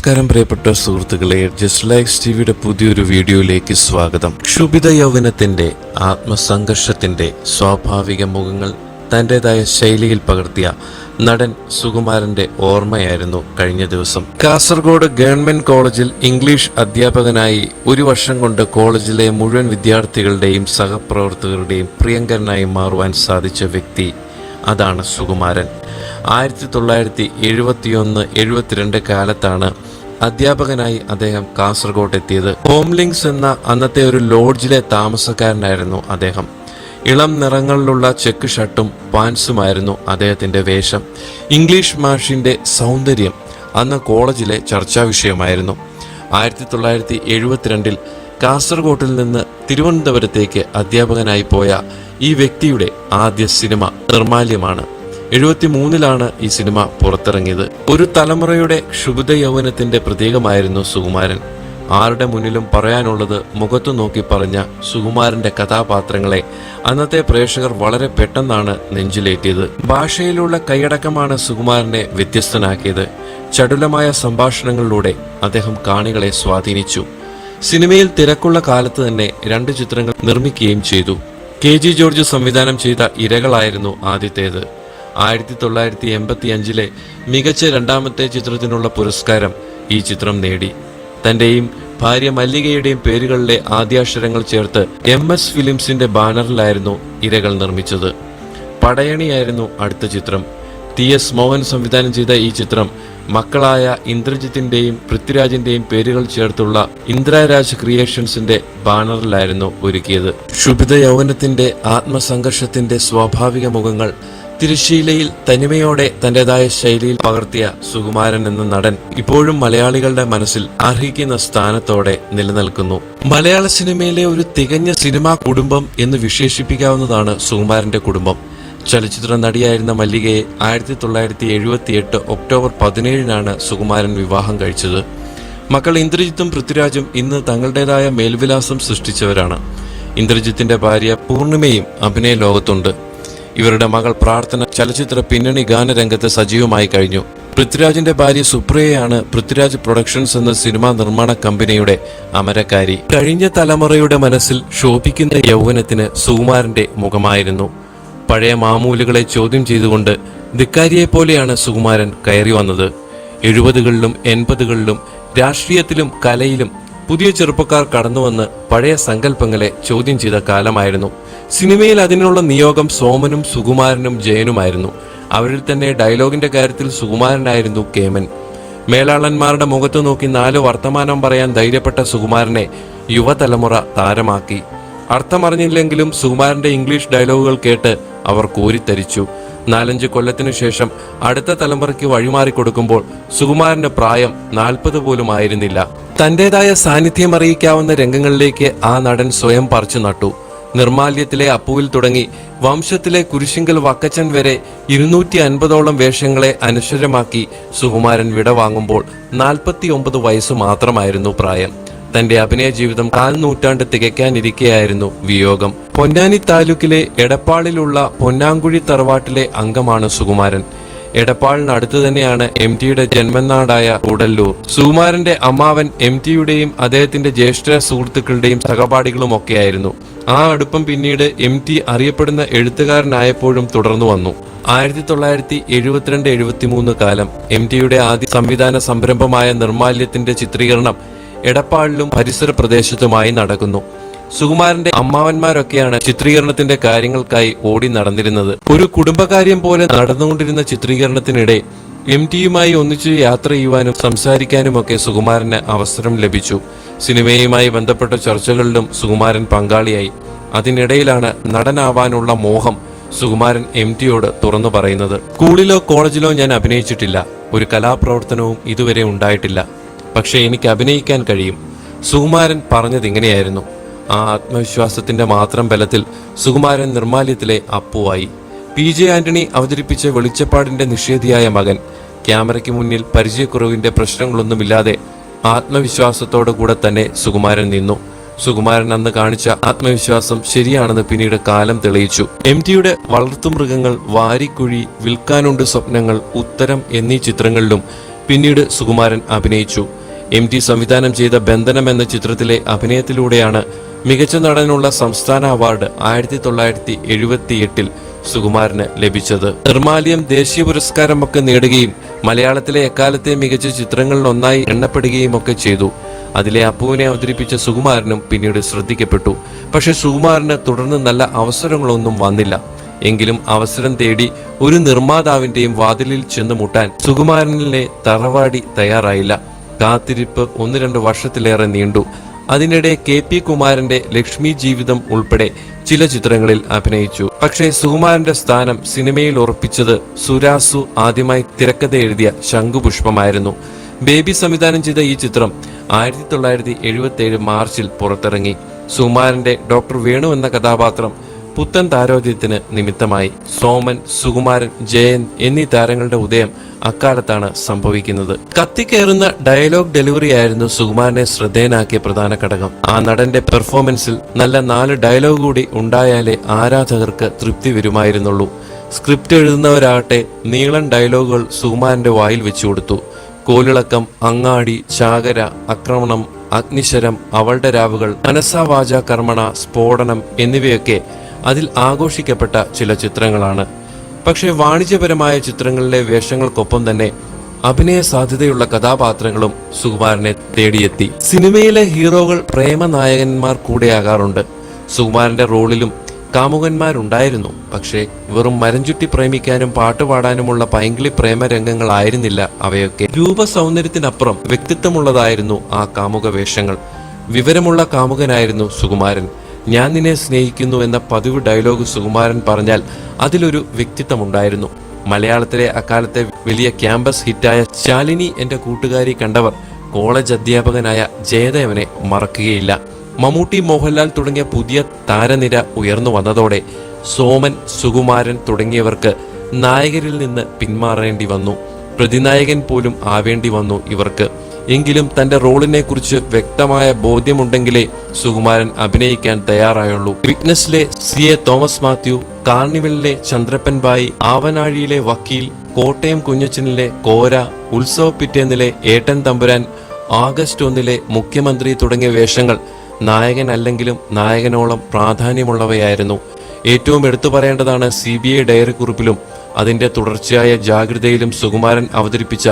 നമസ്കാരം പ്രിയപ്പെട്ട സുഹൃത്തുക്കളെ, ജസ്റ്റ് ലൈക്സ് ടിവിയുടെ പുതിയൊരു വീഡിയോയിലേക്ക് സ്വാഗതം. ക്ഷുഭിത യൗവനത്തിന്റെ ആത്മസംഘർഷത്തിന്റെ സ്വാഭാവിക മുഖങ്ങൾ തന്റേതായ ശൈലിയിൽ പകർത്തിയ നടൻ സുകുമാരന്റെ ഓർമ്മയായിരുന്നു കഴിഞ്ഞ ദിവസം. കാസർഗോഡ് ഗവൺമെന്റ് കോളേജിൽ ഇംഗ്ലീഷ് അധ്യാപകനായി ഒരു വർഷം കൊണ്ട് കോളേജിലെ മുഴുവൻ വിദ്യാർത്ഥികളുടെയും സഹപ്രവർത്തകരുടെയും പ്രിയങ്കരനായി മാറുവാൻ സാധിച്ച വ്യക്തി അതാണ് സുകുമാരൻ. 1971-72 കാലത്താണ് അധ്യാപകനായി അദ്ദേഹം കാസർഗോഡ് എത്തിയത്. ഹോംലിങ്സ് എന്ന അന്നത്തെ ഒരു ലോഡ്ജിലെ താമസക്കാരനായിരുന്നു അദ്ദേഹം. ഇളം നിറങ്ങളിലുള്ള ചെക്ക് ഷർട്ടും പാൻസുമായിരുന്നു അദ്ദേഹത്തിന്റെ വേഷം. ഇംഗ്ലീഷ് ഭാഷയുടെ സൗന്ദര്യം അന്ന് കോളേജിലെ ചർച്ചാ വിഷയമായിരുന്നു. 1972 കാസർഗോട്ടിൽ നിന്ന് തിരുവനന്തപുരത്തേക്ക് അധ്യാപകനായി പോയ ഈ വ്യക്തിയുടെ ആദ്യ സിനിമ നിർമാല്യമാണ്. 73 ഈ സിനിമ പുറത്തിറങ്ങിയത്. ഒരു തലമുറയുടെ ക്ഷുഭിത യൗവനത്തിന്റെ പ്രതീകമായിരുന്നു സുകുമാരൻ. ആരുടെ മുന്നിലും പറയാനുള്ളത് മുഖത്തു നോക്കി പറഞ്ഞ സുകുമാരന്റെ കഥാപാത്രങ്ങളെ അന്നത്തെ പ്രേക്ഷകർ വളരെ പെട്ടെന്നാണ് നെഞ്ചിലേറ്റിയത്. ഭാഷയിലുള്ള കൈയടക്കമാണ് സുകുമാരനെ വ്യത്യസ്തനാക്കിയത്. ചടുലമായ സംഭാഷണങ്ങളിലൂടെ അദ്ദേഹം കാണികളെ സ്വാധീനിച്ചു. സിനിമയിൽ തിരക്കുള്ള കാലത്ത് തന്നെ 2 ചിത്രങ്ങൾ നിർമ്മിക്കുകയും ചെയ്തു. KG ജോർജ് സംവിധാനം ചെയ്ത ഇരകളായിരുന്നു ആദ്യത്തേത്. 1985 മികച്ച 2ാമത്തെ ചിത്രത്തിനുള്ള പുരസ്കാരം ഈ ചിത്രം നേടി. തന്റെയും ഭാര്യ മല്ലികയുടെയും പേരുകളിലെ ആദ്യാക്ഷരങ്ങൾ ചേർത്ത് MS ഫിലിംസിന്റെ ബാനറിലായിരുന്നു ഇരകൾ നിർമ്മിച്ചത്. പടയണിയായിരുന്നു അടുത്ത ചിത്രം. TS മോഹൻ സംവിധാനം ചെയ്ത ഈ ചിത്രം മക്കളായ ഇന്ദ്രജിത്തിന്റെയും പൃഥ്വിരാജിന്റെയും പേരുകൾ ചേർത്തുള്ള ഇന്ദ്രരാജ് ക്രിയേഷൻസിന്റെ ബാനറിലായിരുന്നു ഒരുക്കിയത്. ക്ഷുഭിത യൗവനത്തിന്റെ ആത്മസംഘർഷത്തിന്റെ സ്വാഭാവിക മുഖങ്ങൾ തിരശ്ശീലയിൽ തനിമയോടെ തന്റേതായ ശൈലിയിൽ പകർത്തിയ സുകുമാരൻ എന്ന നടൻ ഇപ്പോഴും മലയാളികളുടെ മനസ്സിൽ അർഹിക്കുന്ന സ്ഥാനത്തോടെ നിലനിൽക്കുന്നു. മലയാള സിനിമയിലെ ഒരു തികഞ്ഞ സിനിമാ കുടുംബം എന്ന് വിശേഷിപ്പിക്കാവുന്നതാണ് സുകുമാരന്റെ കുടുംബം. ചലച്ചിത്ര നടിയായിരുന്ന മല്ലികയെ 1978 ഒക്ടോബർ 17 സുകുമാരൻ വിവാഹം കഴിച്ചത്. മക്കൾ ഇന്ദ്രജിത്തും പൃഥ്വിരാജും ഇന്ന് തങ്ങളുടേതായ മേൽവിലാസം സൃഷ്ടിച്ചവരാണ്. ഇന്ദ്രജിത്തിന്റെ ഭാര്യ പൂർണിമയും അഭിനയ ലോകത്തുണ്ട്. ഇവരുടെ മകൾ പ്രാർത്ഥന ചലച്ചിത്ര പിന്നണി ഗാനരംഗത്ത് സജീവമായി കഴിഞ്ഞു. പൃഥ്വിരാജിന്റെ ഭാര്യ സുപ്രിയയാണ് പൃഥ്വിരാജ് പ്രൊഡക്ഷൻസ് എന്ന സിനിമാ നിർമ്മാണ കമ്പനിയുടെ അമരക്കാരി. കഴിഞ്ഞ തലമുറയുടെ മനസ്സിൽ ശോഭിക്കുന്ന യൗവനത്തിന് സുകുമാരന്റെ മുഖമായിരുന്നു. പഴയ മാമൂലുകളെ ചോദ്യം ചെയ്തുകൊണ്ട് ധിക്കാരിയെ പോലെയാണ് സുകുമാരൻ കയറി വന്നത്. 70കളിലും 80കളിലും രാഷ്ട്രീയത്തിലും കലയിലും പുതിയ ചെറുപ്പക്കാർ കടന്നുവന്ന് പഴയ സങ്കല്പങ്ങളെ ചോദ്യം ചെയ്ത കാലമായിരുന്നു. സിനിമയിൽ അതിനുള്ള നിയോഗം സോമനും സുകുമാരനും ജയനുമായിരുന്നു. അവരിൽ തന്നെ ഡയലോഗിന്റെ കാര്യത്തിൽ സുകുമാരനായിരുന്നു കേമൻ. മേലാളന്മാരുടെ മുഖത്തു നോക്കി 4 വർത്തമാനം പറയാൻ ധൈര്യപ്പെട്ട സുകുമാരനെ യുവതലമുറ താരമാക്കി. അർത്ഥമറിഞ്ഞില്ലെങ്കിലും സുകുമാരന്റെ ഇംഗ്ലീഷ് ഡയലോഗുകൾ കേട്ട് അവർ കോരിത്തരിച്ചു. 4-5 കൊല്ലത്തിനു ശേഷം അടുത്ത തലമുറയ്ക്ക് വഴിമാറിക്കൊടുക്കുമ്പോൾ സുകുമാരന്റെ പ്രായം 40 പോലും ആയിരുന്നില്ല. തന്റേതായ സാന്നിധ്യം അറിയിക്കാവുന്ന രംഗങ്ങളിലേക്ക് ആ നടൻ സ്വയം പറിച്ചു നട്ടു. നിർമാല്യത്തിലെ അപ്പുവിൽ തുടങ്ങി വംശത്തിലെ കുരിശിങ്കൽ വക്കച്ചൻ വരെ 250ഓളം വേഷങ്ങളെ അനശ്വരമാക്കി സുകുമാരൻ വിടവാങ്ങുമ്പോൾ 49 വയസ്സ് മാത്രമായിരുന്നു പ്രായം. തന്റെ അഭിനയ ജീവിതം 4 നൂറ്റാണ്ട് തികയ്ക്കാനിരിക്കെയായിരുന്നു വിയോഗം. പൊന്നാനി താലൂക്കിലെ എടപ്പാളിലുള്ള പൊന്നാങ്കുഴി തറവാട്ടിലെ അംഗമാണ് സുകുമാരൻ. എടപ്പാളിനടുത്ത് തന്നെയാണ് MTയുടെ ജന്മനാടായ കൂടല്ലൂർ. സുകുമാരന്റെ അമ്മാവൻ MTയുടെയും അദ്ദേഹത്തിന്റെ ജ്യേഷ്ഠ സുഹൃത്തുക്കളുടെയും സഹപാഠികളുമൊക്കെയായിരുന്നു. ആ അടുപ്പം പിന്നീട് MT അറിയപ്പെടുന്ന എഴുത്തുകാരനായപ്പോഴും തുടർന്നു വന്നു. 1972-73 കാലം MTയുടെ ആദ്യ സംവിധാന സംരംഭമായ നിർമാല്യത്തിന്റെ ചിത്രീകരണം എടപ്പാളിലും പരിസര പ്രദേശത്തുമായി നടക്കുന്നു. സുകുമാരന്റെ അമ്മാവന്മാരൊക്കെയാണ് ചിത്രീകരണത്തിന്റെ കാര്യങ്ങൾക്കായി ഓടി നടന്നിരുന്നത്. ഒരു കുടുംബകാര്യം പോലെ നടന്നുകൊണ്ടിരുന്ന ചിത്രീകരണത്തിനിടെ MTയുമായി ഒന്നിച്ചു യാത്ര ചെയ്യുവാനും സംസാരിക്കാനുമൊക്കെ സുകുമാരന് അവസരം ലഭിച്ചു. സിനിമയുമായി ബന്ധപ്പെട്ട ചർച്ചകളിലും സുകുമാരൻ പങ്കാളിയായി. അതിനിടയിലാണ് നടനാവാനുള്ള മോഹം സുകുമാരൻ MTയോട് തുറന്നു പറയുന്നത്. സ്കൂളിലോ കോളേജിലോ ഞാൻ അഭിനയിച്ചിട്ടില്ല. ഒരു കലാപ്രവർത്തനവും ഇതുവരെ ഉണ്ടായിട്ടില്ല. പക്ഷെ എനിക്ക് അഭിനയിക്കാൻ കഴിയും. സുകുമാരൻ പറഞ്ഞതിങ്ങനെയായിരുന്നു. ആ ആത്മവിശ്വാസത്തിന്റെ മാത്രം ബലത്തിൽ സുകുമാരൻ നിർമാല്യത്തിലെ അപ്പുവായി. PJ ആന്റണി അവതരിപ്പിച്ച വെളിച്ചപ്പാടിന്റെ നിഷേധിയായ മകൻ. ക്യാമറയ്ക്ക് മുന്നിൽ പരിചയക്കുറവിന്റെ പ്രശ്നങ്ങളൊന്നുമില്ലാതെ ആത്മവിശ്വാസത്തോടു കൂടെ തന്നെ സുകുമാരൻ നിന്നു. സുകുമാരൻ അന്ന് കാണിച്ച ആത്മവിശ്വാസം ശരിയാണെന്ന് പിന്നീട് കാലം തെളിയിച്ചു. MTയുടെ വളർത്തുമൃഗങ്ങൾ, വാരിക്കുഴി, വിൽക്കാനുണ്ട് സ്വപ്നങ്ങൾ, ഉത്തരം എന്നീ ചിത്രങ്ങളിലും പിന്നീട് സുകുമാരൻ അഭിനയിച്ചു. MT സംവിധാനം ചെയ്ത ബന്ധനം എന്ന ചിത്രത്തിലെ അഭിനയത്തിലൂടെയാണ് മികച്ച നടനുള്ള സംസ്ഥാന അവാർഡ് 1978 സുകുമാരന് ലഭിച്ചത്. നിർമാല്യം ദേശീയ പുരസ്കാരമൊക്കെ നേടുകയും മലയാളത്തിലെ എക്കാലത്തെ മികച്ച ചിത്രങ്ങളിലൊന്നായി എണ്ണപ്പെടുകയും ഒക്കെ ചെയ്തു. അതിലെ അപ്പുവിനെ അവതരിപ്പിച്ച സുകുമാരനും പിന്നീട് ശ്രദ്ധിക്കപ്പെട്ടു. പക്ഷെ സുകുമാരന് തുടർന്ന് നല്ല അവസരങ്ങളൊന്നും വന്നില്ല. എങ്കിലും അവസരം തേടി ഒരു നിർമ്മാതാവിന്റെയും വാതിലിൽ ചെന്ന് മുട്ടാൻ സുകുമാരനിലെ തറവാടി തയ്യാറായില്ല. കാത്തിരിപ്പ് 1-2 വർഷത്തിലേറെ നീണ്ടു. അതിനിടെ KP കുമാരന്റെ ലക്ഷ്മി ജീവിതം ഉൾപ്പെടെ ചില ചിത്രങ്ങളിൽ അഭിനയിച്ചു. പക്ഷേ സുകുമാരന്റെ സ്ഥാനം സിനിമയിൽ ഉറപ്പിച്ചത് സുരാസു ആദ്യമായി തിരക്കഥ എഴുതിയ ശംഖുപുഷ്പമായിരുന്നു. ബേബി സംവിധാനം ചെയ്ത ഈ ചിത്രം 1977 മാർച്ചിൽ പുറത്തിറങ്ങി. സുകുമാരന്റെ ഡോക്ടർ വേണു എന്ന കഥാപാത്രം പുത്തൻ താരോദ്യത്തിന് നിമിത്തമായി. സോമൻ, സുകുമാരൻ, ജയൻ എന്നീ താരങ്ങളുടെ ഉദയം അക്കാലത്താണ് സംഭവിക്കുന്നത്. കത്തിക്കയറുന്ന ഡയലോഗ് ഡെലിവറി ആയിരുന്നു സുകുമാരനെ ശ്രദ്ധേയനാക്കിയ പ്രധാന ഘടകം. ആ നടന്റെ പെർഫോമൻസിൽ നല്ല 4 ഡയലോഗ് കൂടി ഉണ്ടായാലേ ആരാധകർക്ക് തൃപ്തി വരുമായിരുന്നുള്ളൂ. സ്ക്രിപ്റ്റ് എഴുതുന്നവരാകട്ടെ നീളൻ ഡയലോഗുകൾ സുകുമാരന്റെ വായിൽ വെച്ചു കൊടുത്തു. കോലിളക്കം, അങ്ങാടി, ചാകര, ആക്രമണം, അഗ്നിശരം, അവളുടെ രാവുകൾ, മനസാ വാച കർമ്മണ, സ്ഫോടനം എന്നിവയൊക്കെ അതിൽ ആഘോഷിക്കപ്പെട്ട ചില ചിത്രങ്ങളാണ്. പക്ഷേ വാണിജ്യപരമായ ചിത്രങ്ങളിലെ വേഷങ്ങൾക്കൊപ്പം തന്നെ അഭിനയ സാധ്യതയുള്ള കഥാപാത്രങ്ങളും സുകുമാരനെ തേടിയെത്തി. സിനിമയിലെ ഹീറോകൾ പ്രേമനായകന്മാർ കൂടെയാകാറുണ്ട്. സുകുമാരന്റെ റോളിലും കാമുകന്മാരുണ്ടായിരുന്നു. പക്ഷേ വെറും മരഞ്ചുറ്റി പ്രേമിക്കാനും പാട്ടുപാടാനുമുള്ള പൈങ്കിളി പ്രേമരംഗങ്ങളായിരുന്നില്ല അവയൊക്കെ. രൂപസൗന്ദര്യത്തിനപ്പുറം വ്യക്തിത്വമുള്ളതായിരുന്നു ആ കാമുക വേഷങ്ങൾ. വിവരമുള്ള കാമുകനായിരുന്നു സുകുമാരൻ. ഞാൻ നിന്നെ സ്നേഹിക്കുന്നു എന്ന പതിവ് ഡയലോഗ് സുകുമാരൻ പറഞ്ഞാൽ അതിലൊരു വ്യക്തിത്വമുണ്ടായിരുന്നു. മലയാളത്തിലെ അക്കാലത്തെ വലിയ ക്യാമ്പസ് ഹിറ്റായ ശാലിനി എന്റെ കൂട്ടുകാരി കണ്ടവർ കോളേജ് അധ്യാപകനായ ജയദേവനെ മറക്കുകയില്ല. മമ്മൂട്ടി, മോഹൻലാൽ തുടങ്ങിയ പുതിയ താരനിര ഉയർന്നു വന്നതോടെ സോമൻ, സുകുമാരൻ തുടങ്ങിയവർക്ക് നായകരിൽ നിന്ന് പിന്മാറേണ്ടി വന്നു. പ്രതിനായകൻ പോലും ആവേണ്ടി വന്നു ഇവർക്ക്. എങ്കിലും തന്റെ റോളിനെ കുറിച്ച് വ്യക്തമായ ബോധ്യമുണ്ടെങ്കിലേ സുകുമാരൻ അഭിനയിക്കാൻ തയ്യാറായുള്ളൂ. വിറ്റ്നസിലെ CA തോമസ് മാത്യു, കാർണിവലിലെ ചന്ദ്രപ്പൻ ബായി, ആവനാഴിയിലെ വക്കീൽ, കോട്ടയം കുഞ്ഞച്ചനിലെ കോര, ഉത്സവ പിറ്റേന്നിലെ ഏട്ടൻ തമ്പുരാൻ, ആഗസ്റ്റ് 1 മുഖ്യമന്ത്രി തുടങ്ങിയ വേഷങ്ങൾ നായകൻ അല്ലെങ്കിലും നായകനോളം പ്രാധാന്യമുള്ളവയായിരുന്നു. ഏറ്റവും എടുത്തു പറയേണ്ടതാണ് CBI ഡയറി കുറിപ്പിലും അതിന്റെ തുടർച്ചയായ ജാഗ്രതയിലും സുകുമാരൻ അവതരിപ്പിച്ച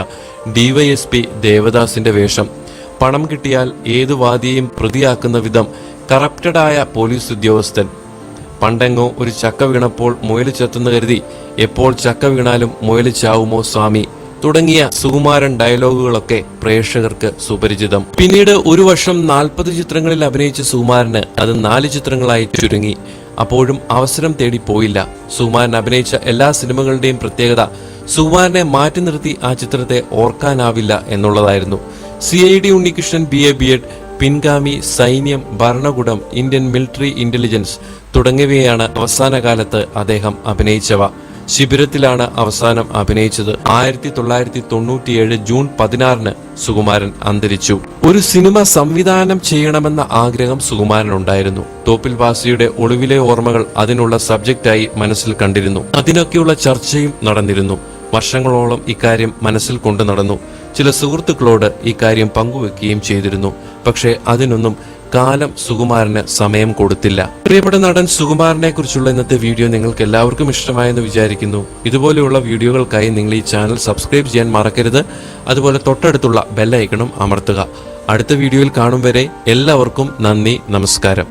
DYSP ദേവദാസിന്റെ വേഷം. പണം കിട്ടിയാൽ ഏതു വാദിയെയും പ്രതിയാക്കുന്ന വിധം കറപ്റ്റഡായ പോലീസ് ഉദ്യോഗസ്ഥൻ. പണ്ടെങ്ങോ ഒരു ചക്ക വീണപ്പോൾ മുയല് ചത്തെന്ന് കരുതി എപ്പോൾ ചക്ക വീണാലും മുയല് ചാവുമോ സ്വാമി തുടങ്ങിയ സുകുമാരൻ ഡയലോഗുകളൊക്കെ പ്രേക്ഷകർക്ക് സുപരിചിതം. പിന്നീട് ഒരു വർഷം 40 ചിത്രങ്ങളിൽ അഭിനയിച്ച സുകുമാരന് അത് 4 ചിത്രങ്ങളായി ചുരുങ്ങി. അപ്പോഴും അവസരം തേടി പോയില്ല. സുകുമാരൻ അഭിനയിച്ച എല്ലാ സിനിമകളുടെയും പ്രത്യേകത സുകുമാരനെ മാറ്റി നിർത്തി ആ ചിത്രത്തെ ഓർക്കാനാവില്ല എന്നുള്ളതായിരുന്നു. CID ഉണ്ണികൃഷ്ണൻ, BA B.Ed, പിൻഗാമി, സൈന്യം, ഭരണകൂടം, ഇന്ത്യൻ മിലിറ്ററി ഇന്റലിജൻസ് തുടങ്ങിയവയാണ് അവസാന കാലത്ത് അദ്ദേഹം അഭിനയിച്ചവ. ശിബിരത്തിലാണ് അവസാനം അഭിനയിച്ചത്. 1997 ജൂൺ 16 സുകുമാരൻ അന്തരിച്ചു. ഒരു സിനിമ സംവിധാനം ചെയ്യണമെന്ന ആഗ്രഹം സുകുമാരനുണ്ടായിരുന്നു. തോപ്പിൽ വാസിയുടെ ഒളിവിലെ ഓർമ്മകൾ അതിനുള്ള സബ്ജക്റ്റായി മനസ്സിൽ കണ്ടിരുന്നു. അതിനൊക്കെയുള്ള ചർച്ചയും നടന്നിരുന്നു. വർഷങ്ങളോളം ഇക്കാര്യം മനസ്സിൽ കൊണ്ടു നടന്നു. ചില സുഹൃത്തുക്കളോട് ഇക്കാര്യം പങ്കുവെക്കുകയും ചെയ്തിരുന്നു. പക്ഷേ അതിനൊന്നും കാലം സുകുമാരന് സമയം കൊടുത്തില്ല. പ്രിയപ്പെട്ട നടൻ സുകുമാരനെ കുറിച്ചുള്ള ഇന്നത്തെ വീഡിയോ നിങ്ങൾക്ക് എല്ലാവർക്കും ഇഷ്ടമായെന്ന് വിചാരിക്കുന്നു. ഇതുപോലെയുള്ള വീഡിയോകൾക്കായി നിങ്ങൾ ഈ ചാനൽ സബ്സ്ക്രൈബ് ചെയ്യാൻ മറക്കരുത്. അതുപോലെ തൊട്ടടുത്തുള്ള ബെൽ ഐക്കണും അമർത്തുക. അടുത്ത വീഡിയോയിൽ കാണും വരെ എല്ലാവർക്കും നന്ദി, നമസ്കാരം.